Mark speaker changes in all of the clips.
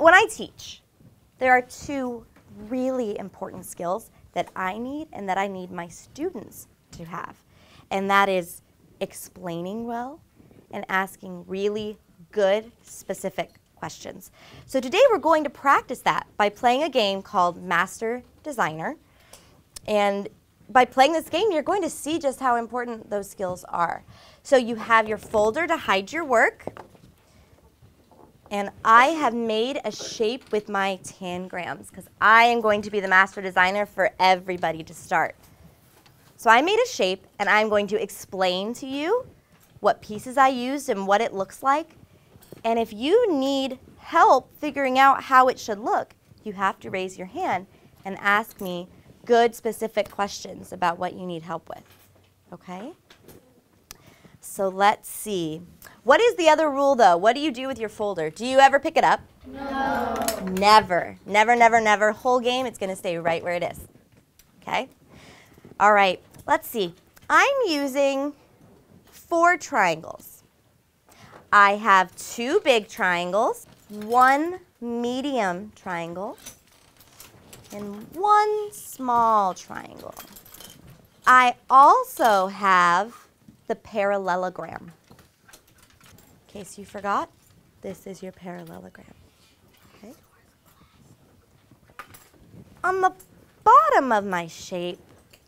Speaker 1: when I teach, there are two really important skills that I need and that I need my students to have. And that is explaining well and asking really good, specific questions. So today we're going to practice that by playing a game called Master Designer. And by playing this game, you're going to see just how important those skills are. So you have your folder to hide your work. And I have made a shape with my tangrams because I am going to be the master designer for everybody to start. So I made a shape, and I'm going to explain to you what pieces I used and what it looks like. And if you need help figuring out how it should look, you have to raise your hand and ask me good, specific questions about what you need help with. Okay? So let's see. What is the other rule, though? What do you do with your folder? Do you ever pick it up?
Speaker 2: No.
Speaker 1: Never. Never, never, never. Whole game, it's going to stay right where it is. Okay? All right. Let's see. I'm using 4 triangles. I have 2 big triangles, 1 medium triangle, and 1 small triangle. I also have the parallelogram. In case you forgot, this is your parallelogram. Okay. On the bottom of my shape,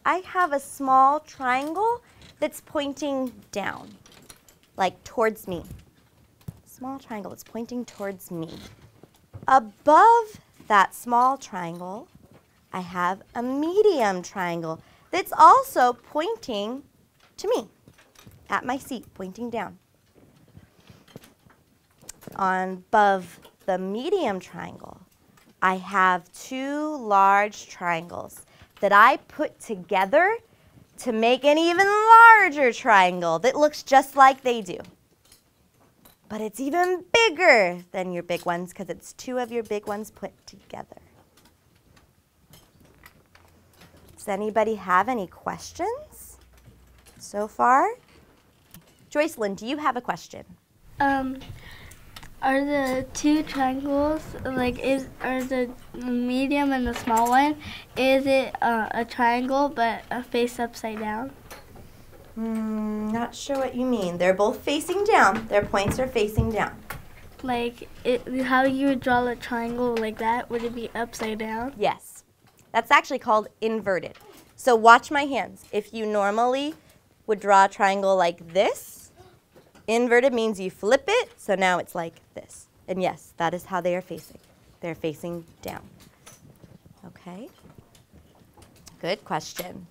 Speaker 1: I have a small triangle that's pointing down, like towards me. Small triangle that's pointing towards me. Above that small triangle, I have a medium triangle that's also pointing to me, at my seat, pointing down. Above the medium triangle, I have 2 large triangles that I put together to make an even larger triangle that looks just like they do. But it's even bigger than your big ones because it's 2 of your big ones put together. Does anybody have any questions so far? Joycelyn, do you have a question?
Speaker 2: Are the 2 triangles, are the medium and the small one, is it a triangle but a face upside down?
Speaker 1: Not sure what you mean. They're both facing down. Their points are facing down.
Speaker 2: How you would draw a triangle like that, would it be upside down?
Speaker 1: Yes. That's actually called inverted. So watch my hands. If you normally would draw a triangle like this, inverted means you flip it, so now it's like this. And yes, that is how they are facing. They're facing down. Okay? Good question.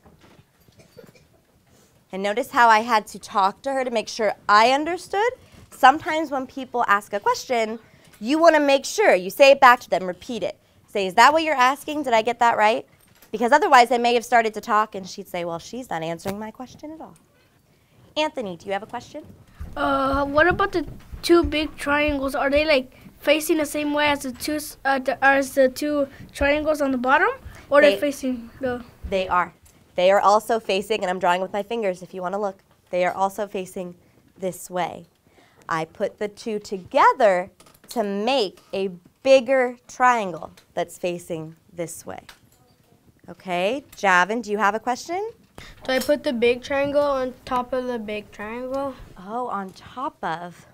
Speaker 1: And notice how I had to talk to her to make sure I understood? Sometimes when people ask a question, you want to make sure. You say it back to them, repeat it. Say, is that what you're asking? Did I get that right? Because otherwise, they may have started to talk, and she'd say, well, she's not answering my question at all. Anthony, do you have a question?
Speaker 3: What about the 2 big triangles? Are they facing the same way as the 2 triangles on the bottom, or they're facing the?
Speaker 1: They are. They are also facing, and I'm drawing with my fingers if you want to look. They are also facing this way. I put the 2 together to make a bigger triangle that's facing this way. Okay, Javin, do you have a question?
Speaker 3: Do I put the big triangle on top of the big triangle?
Speaker 1: Oh, on top of.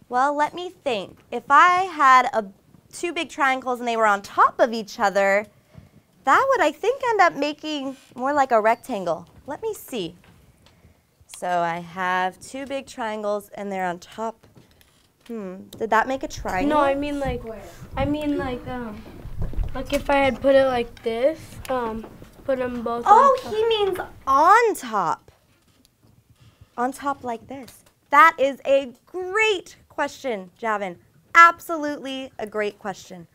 Speaker 1: Well, let me think. If I had 2 big triangles and they were on top of each other, that would, I think, end up making more like a rectangle. Let me see. So I have 2 big triangles and they're on top. Did that make a triangle?
Speaker 3: No, I mean if I had put it like this, put them both on top.
Speaker 1: He means on top. On top like this. That is a great question, Javin. Absolutely a great question.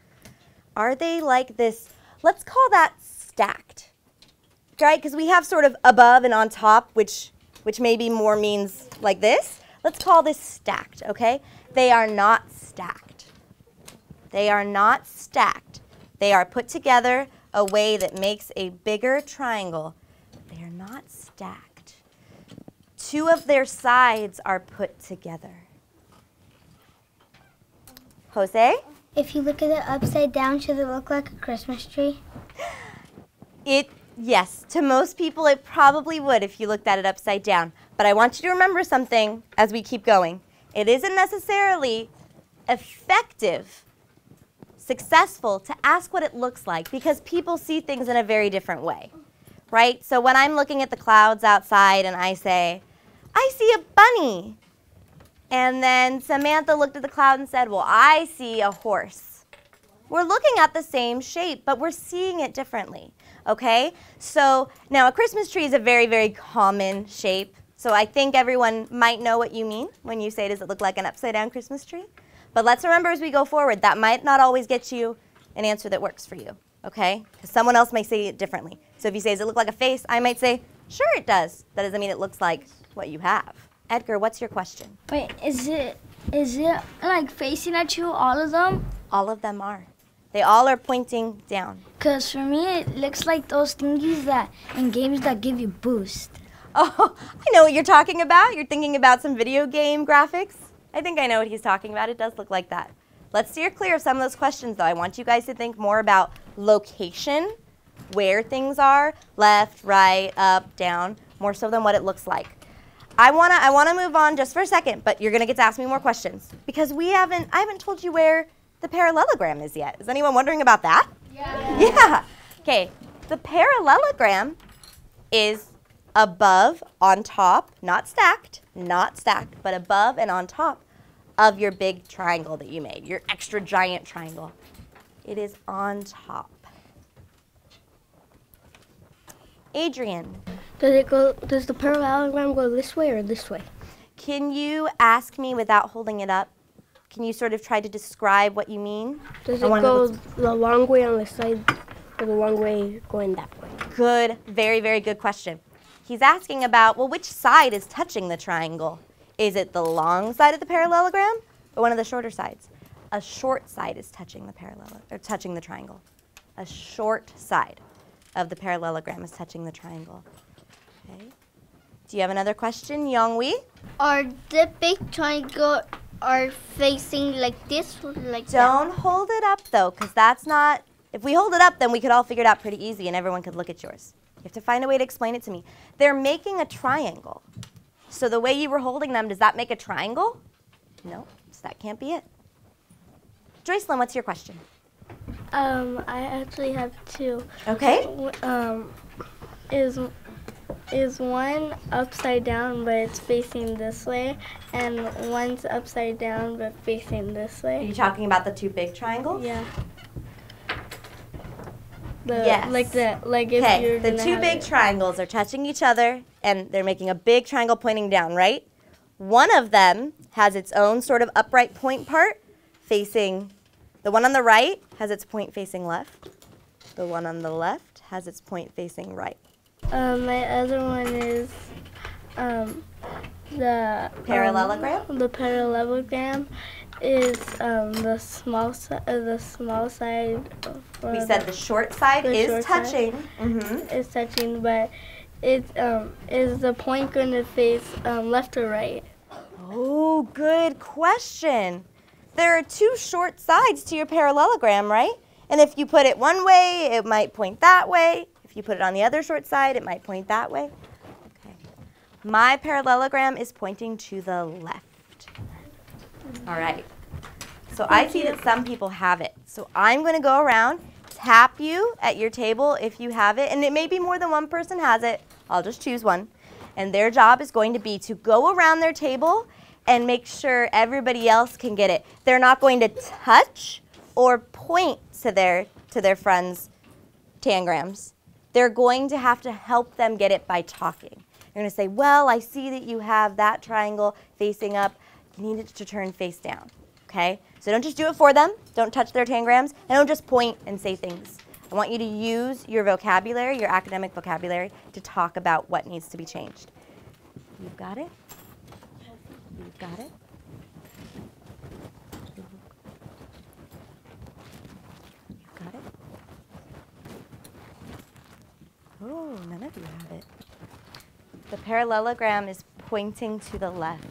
Speaker 1: Are they like this? Let's call that stacked, right? Because we have sort of above and on top, which maybe more means like this. Let's call this stacked, okay? They are not stacked. They are not stacked. They are put together a way that makes a bigger triangle. They are not stacked. 2 of their sides are put together. Jose?
Speaker 4: If you look at it upside down, should it look like a Christmas tree?
Speaker 1: Yes, to most people it probably would if you looked at it upside down. But I want you to remember something as we keep going. It isn't necessarily effective, successful to ask what it looks like because people see things in a very different way, right? So when I'm looking at the clouds outside and I say, I see a bunny. And then Samantha looked at the cloud and said, well, I see a horse. We're looking at the same shape, but we're seeing it differently, okay? So now a Christmas tree is a very, very common shape. So I think everyone might know what you mean when you say, does it look like an upside down Christmas tree? But let's remember as we go forward, that might not always get you an answer that works for you, okay? Because someone else may say it differently. So if you say, does it look like a face? I might say, sure it does. That doesn't mean it looks like what you have. Edgar, what's your question?
Speaker 2: Wait, is it like facing at you, all of them?
Speaker 1: All of them are. They all are pointing down.
Speaker 2: Because for me, it looks like those thingies that in games that give you boost.
Speaker 1: Oh, I know what you're talking about. You're thinking about some video game graphics. I think I know what he's talking about. It does look like that. Let's steer clear of some of those questions, though. I want you guys to think more about location, where things are, left, right, up, down, more so than what it looks like. I wanna move on just for a second, but you're gonna get to ask me more questions because I haven't told you where the parallelogram is yet. Is anyone wondering about that? Yeah. Okay. The parallelogram is above, on top, not stacked, but above and on top of your big triangle that you made, your extra giant triangle. It is on top. Adrian.
Speaker 3: Does the parallelogram go this way or this way?
Speaker 1: Can you ask me without holding it up? Can you sort of try to describe what you mean?
Speaker 3: Does it go the long way on the side or the long way going that way?
Speaker 1: Good, very, very good question. He's asking about, well, which side is touching the triangle? Is it the long side of the parallelogram or one of the shorter sides? A short side is touching the triangle. A short side of the parallelogram is touching the triangle. Okay. Do you have another question, Yongwi?
Speaker 4: Are the big triangle are facing like this or like that?
Speaker 1: Don't hold it up though, because that's not, if we hold it up, then we could all figure it out pretty easy and everyone could look at yours. You have to find a way to explain it to me. They're making a triangle. So the way you were holding them, does that make a triangle? No, so that can't be it. Joycelyn, what's your question?
Speaker 2: I actually have two.
Speaker 1: Okay.
Speaker 2: Is one upside down but it's facing this way, and one's upside down but facing this
Speaker 1: Are
Speaker 2: way?
Speaker 1: you talking about the two big triangles?
Speaker 2: Yeah.
Speaker 1: Yes. Okay, the two big triangles are touching each other and they're making a big triangle pointing down, right? One of them has its own sort of upright point part facing, the one on the right has its point facing left. The one on the left has its point facing right.
Speaker 2: My other one is the
Speaker 1: Parallelogram?
Speaker 2: The parallelogram is the small side.
Speaker 1: We said the short side is touching.
Speaker 2: Is touching, but it's is the point going to face left or right?
Speaker 1: Oh, good question. There are two short sides to your parallelogram, right? And if you put it one way, it might point that way. If you put it on the other short side, it might point that way. Okay. My parallelogram is pointing to the left. All right. So I see that some people have it. So I'm going to go around, tap you at your table if you have it. And it may be more than one person has it. I'll just choose one. And their job is going to be to go around their table and make sure everybody else can get it. They're not going to touch or point to their friends' tangrams. They're going to have to help them get it by talking. You're going to say, well, I see that you have that triangle facing up. You need it to turn face down, okay? So don't just do it for them. Don't touch their tangrams. And don't just point and say things. I want you to use your vocabulary, your academic vocabulary, to talk about what needs to be changed. You've got it? You've got it? You've got it? Oh, none of you have it. The parallelogram is pointing to the left.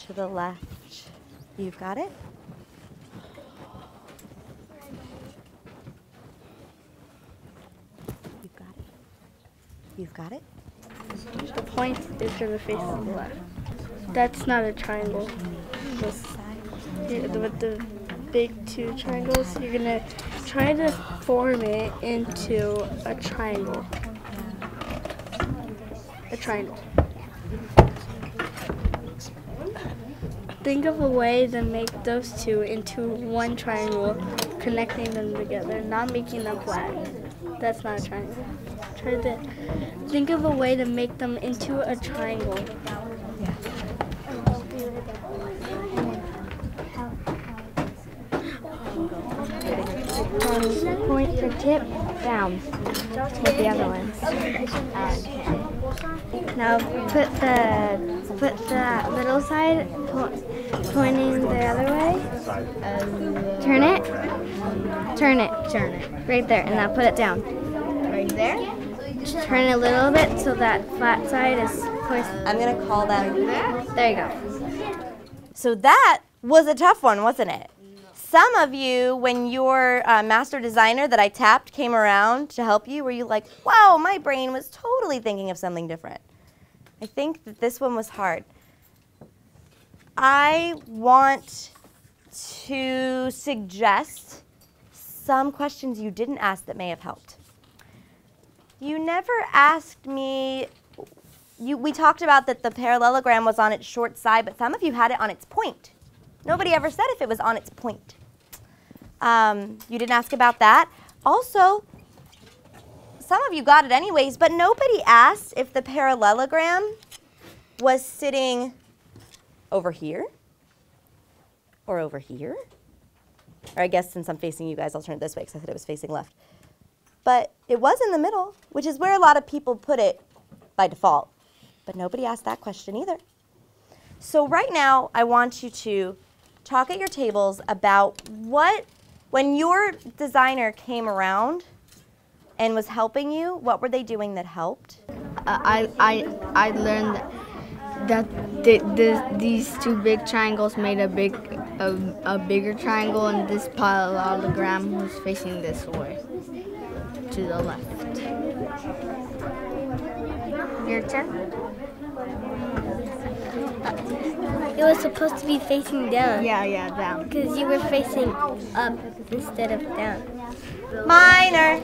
Speaker 1: To the left. You've got it. You've got it. You've got it.
Speaker 3: The point is going to face the left. That's not a triangle. With the big two triangles, you're going to try to form it into a triangle. A triangle. Think of a way to make those two into one triangle, connecting them together, not making them flat. That's not a triangle. Try to think of a way to make them into a triangle.
Speaker 2: Point the tip down with the other ones. Now put the little side pointing the other way. Turn it. Right there, and now put it down.
Speaker 4: Right there?
Speaker 2: Turn it a little bit so that flat side is poised.
Speaker 1: I'm going to call them.
Speaker 2: There you go.
Speaker 1: So that was a tough one, wasn't it? Some of you, when your master designer that I tapped came around to help you, were you like, wow, my brain was totally thinking of something different. I think that this one was hard. I want to suggest some questions you didn't ask that may have helped. You never asked me, we talked about that the parallelogram was on its short side, but some of you had it on its point. Nobody ever said if it was on its point. You didn't ask about that. Also, some of you got it anyways, but nobody asked if the parallelogram was sitting over here or over here. Or I guess since I'm facing you guys, I'll turn it this way because I said it was facing left. But it was in the middle, which is where a lot of people put it by default. But nobody asked that question either. So right now, I want you to talk at your tables about when your designer came around and was helping you, what were they doing that helped?
Speaker 2: I learned that these two big triangles made a bigger triangle, and this parallelogram was facing this way, to the left. Your turn.
Speaker 4: It was supposed to be facing down.
Speaker 2: Yeah, down.
Speaker 4: Because you were facing up instead of down.
Speaker 1: Minor.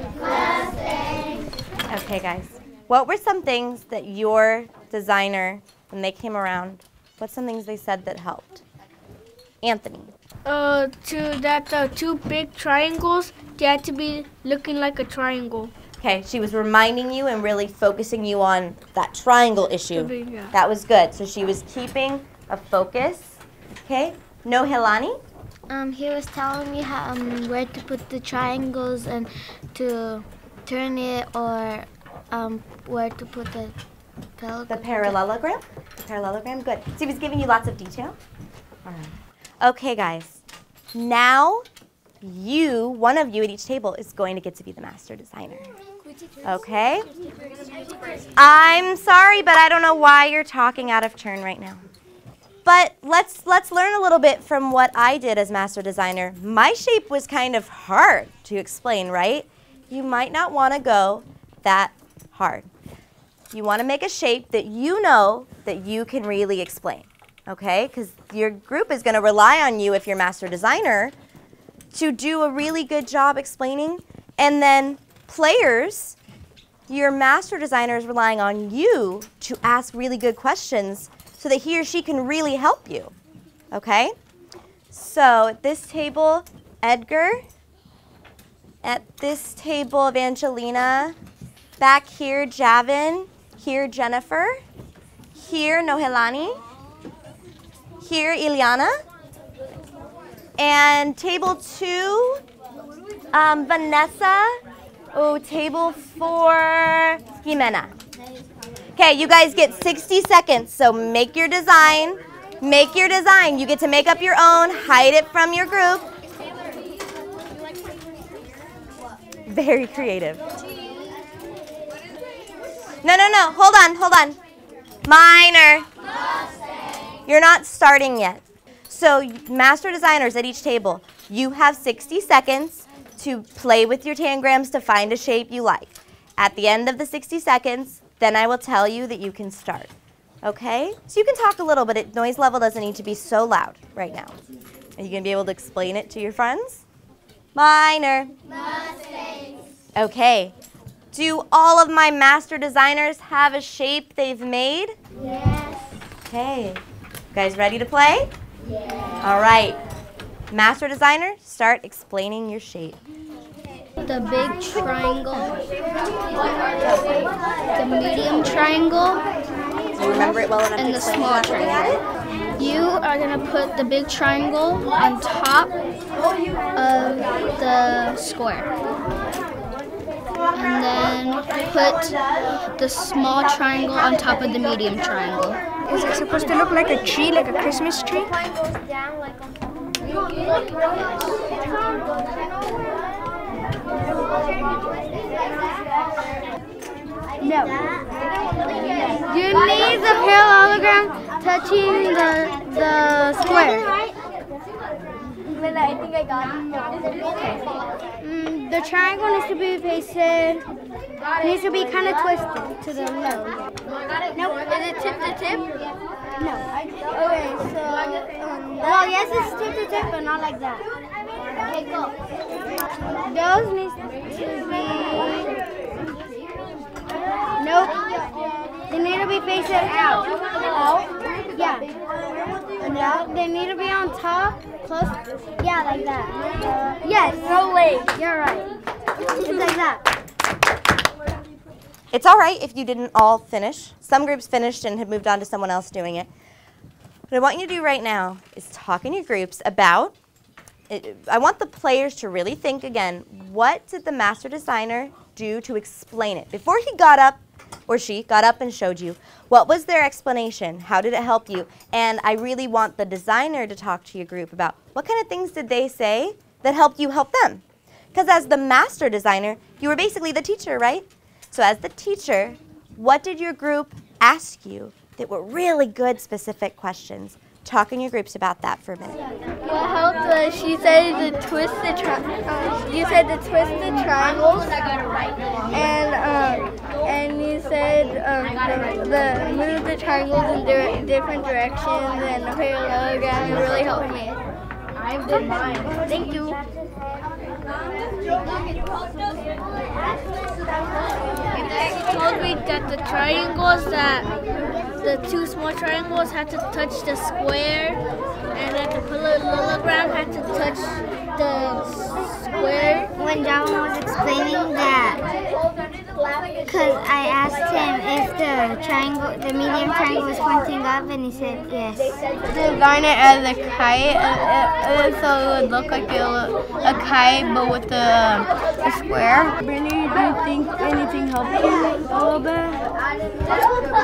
Speaker 1: Okay, guys. What were some things that your designer, when they came around, what's some things they said that helped? Anthony.
Speaker 3: Two big triangles, they had to be looking like a triangle.
Speaker 1: Okay, she was reminding you and really focusing you on that triangle issue.
Speaker 3: Yeah.
Speaker 1: That was good. So she was keeping a focus. Okay, Nohelani.
Speaker 5: He was telling me how, where to put the triangles and to turn it, or where to put the
Speaker 1: parallelogram. The parallelogram, good. So he was giving you lots of detail. All right. Okay, guys. Now one of you at each table is going to get to be the master designer. Okay? I'm sorry, but I don't know why you're talking out of turn right now. But let's learn a little bit from what I did as master designer. My shape was kind of hard to explain, right? You might not want to go that hard. You want to make a shape that you know that you can really explain, okay? Because your group is going to rely on you, if you're master designer, to do a really good job explaining. And then players, your master designer is relying on you to ask really good questions so that he or she can really help you, okay? So at this table, Edgar. At this table, Evangelina. Back here, Javin. Here, Jennifer. Here, Nohelani. Here, Ileana. And table 2, Vanessa. Oh, table 4, Jimena. Okay, you guys get 60 seconds, so make your design. Make your design. You get to make up your own, hide it from your group. Very creative. No, hold on. Minor. You're not starting yet. So master designers at each table, you have 60 seconds to play with your tangrams to find a shape you like. At the end of the 60 seconds, then I will tell you that you can start. Okay? So you can talk a little, but noise level doesn't need to be so loud right now. Are you going to be able to explain it to your friends? Minor.
Speaker 4: Mustangs.
Speaker 1: Okay. Do all of my master designers have a shape they've made?
Speaker 4: Yes.
Speaker 1: Okay. You guys ready to play?
Speaker 4: Yes.
Speaker 1: All right. Master designer, start explaining your shape.
Speaker 4: The big triangle, the medium triangle,
Speaker 1: Do you remember it well enough
Speaker 4: and
Speaker 1: to
Speaker 4: the
Speaker 1: explain
Speaker 4: small
Speaker 1: it?
Speaker 4: triangle. You are going to put the big triangle on top of the square. And then put the small triangle on top of the medium triangle.
Speaker 3: Is it supposed to look like a tree, like a Christmas tree?
Speaker 5: No. You need the parallelogram touching the square. I think I got it. Okay. The triangle needs to be facing, needs to be kind of twisted to the left.
Speaker 4: Nope. Is it tip to tip?
Speaker 5: No. Okay, so, well, yes, it's tip to tip, but not like that.
Speaker 4: Okay, go.
Speaker 5: Those needs to be, nope. They need to be facing out. Out? Yeah. And out. They need to be on top, close. Yeah, like that. Yes. No legs. You're right. It's like that.
Speaker 1: It's all right if you didn't all finish. Some groups finished and had moved on to someone else doing it. What I want you to do right now is talk in your groups about, I want the players to really think again, what did the master designer do to explain it? Before he got up, or she got up and showed you, what was their explanation? How did it help you? And I really want the designer to talk to your group about what kind of things did they say that helped you help them? Because as the master designer, you were basically the teacher, right? So as the teacher, what did your group ask you that were really good specific questions? Talk in your groups about that for a minute.
Speaker 3: What helped? She said to twist the you said to twist the triangles, and you said the move the triangles in different directions and the parallelogram. It really helped me. I did mine. Thank you. They told me that the triangles, that the two small triangles had to touch the square, and that the parallelogram had to touch the square.
Speaker 5: When John was explaining that, because I asked him if the triangle, the medium triangle was pointing up, and he said yes.
Speaker 2: Design it as a kite, so it would look like a kite, but with the square. Brittany, do you think anything helped you a little bit?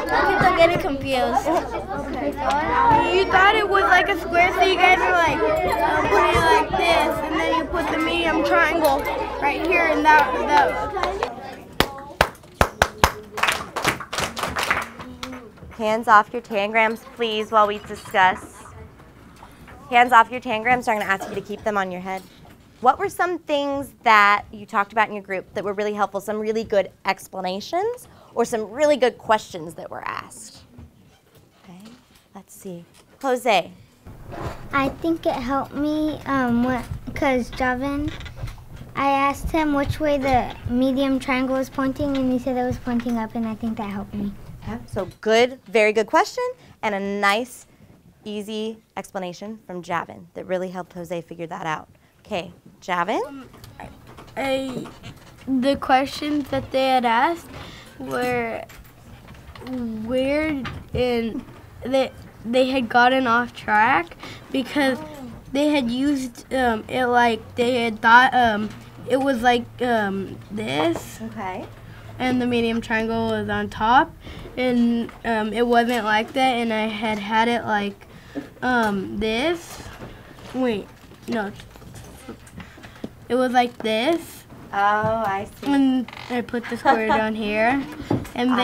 Speaker 3: Kids are getting confused.
Speaker 2: You thought it was like a square, so you guys were like putting it like this, and then you put the medium triangle right here, and that.
Speaker 1: Hands off your tangrams, please, while we discuss. Hands off your tangrams, I'm going to ask you to keep them on your head. What were some things that you talked about in your group that were really helpful, some really good explanations, or some really good questions that were asked? Okay, let's see. Jose.
Speaker 5: I think it helped me because Javin, I asked him which way the medium triangle was pointing, and he said it was pointing up, and I think that helped me.
Speaker 1: Okay, so good, very good question, and a nice, easy explanation from Javin that really helped Jose figure that out. Okay, Javin?
Speaker 2: The questions that they had asked were weird, and they had gotten off track because they had used it like they had thought it was like this.
Speaker 1: Okay.
Speaker 2: And the medium triangle was on top, and it wasn't like that, and I had it like this. Wait, no. It was like this.
Speaker 1: Oh, I see.
Speaker 2: And I put the square down here, and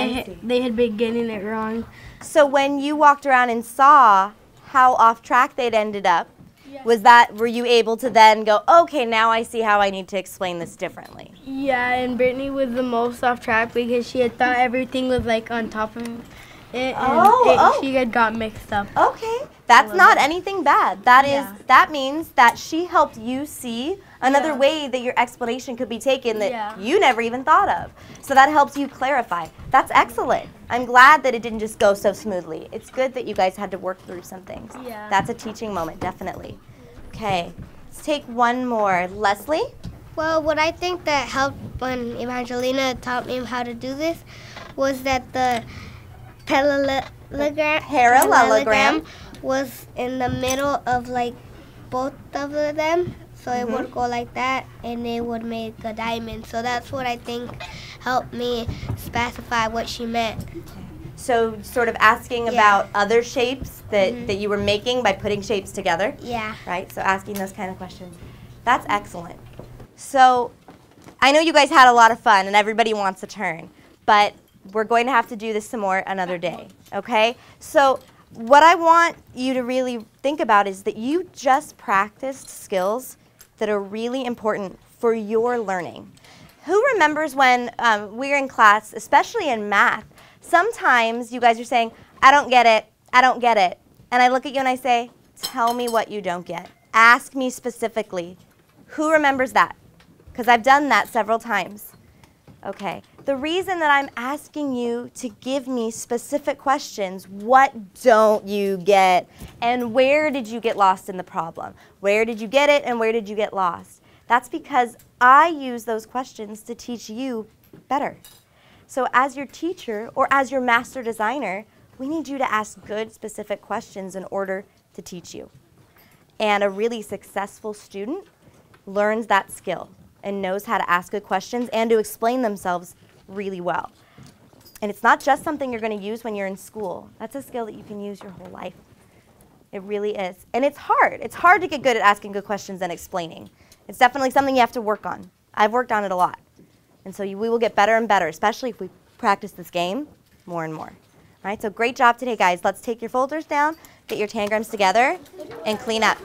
Speaker 2: they had been getting it wrong.
Speaker 1: So when you walked around and saw how off track they'd ended up, were you able to then go, okay, now I see how I need to explain this differently?
Speaker 3: Yeah, and Brittany was the most off track because she had thought everything was like on top of it, and she had got mixed up.
Speaker 1: Okay, that's not anything bad. That means that she helped you see another way that your explanation could be taken that you never even thought of. So that helps you clarify. That's excellent. I'm glad that it didn't just go so smoothly. It's good that you guys had to work through some things.
Speaker 3: Yeah.
Speaker 1: That's a teaching moment, definitely. Okay, let's take one more. Leslie?
Speaker 5: Well, what I think that helped when Evangelina taught me how to do this was that the parallelogram was in the middle of like both of them. So it would go like that, and it would make a diamond. So that's what I think helped me specify what she meant.
Speaker 1: So sort of asking about other shapes that you were making by putting shapes together?
Speaker 5: Yeah.
Speaker 1: Right, so asking those kind of questions. That's excellent. So I know you guys had a lot of fun, and everybody wants a turn, but we're going to have to do this some more another day, okay? So what I want you to really think about is that you just practiced skills that are really important for your learning. Who remembers when we're in class, especially in math, sometimes you guys are saying, I don't get it, I don't get it. And I look at you and I say, tell me what you don't get. Ask me specifically. Who remembers that? Because I've done that several times. Okay. The reason that I'm asking you to give me specific questions, what don't you get? And where did you get lost in the problem? Where did you get it and where did you get lost? That's because I use those questions to teach you better. So as your teacher or as your master designer, we need you to ask good, specific questions in order to teach you. And a really successful student learns that skill and knows how to ask good questions and to explain themselves really well. And it's not just something you're going to use when you're in school. That's a skill that you can use your whole life. It really is. And it's hard. It's hard to get good at asking good questions and explaining. It's definitely something you have to work on. I've worked on it a lot. And so we will get better and better, especially if we practice this game more and more. All right, so great job today, guys. Let's take your folders down, get your tangrams together, and clean up.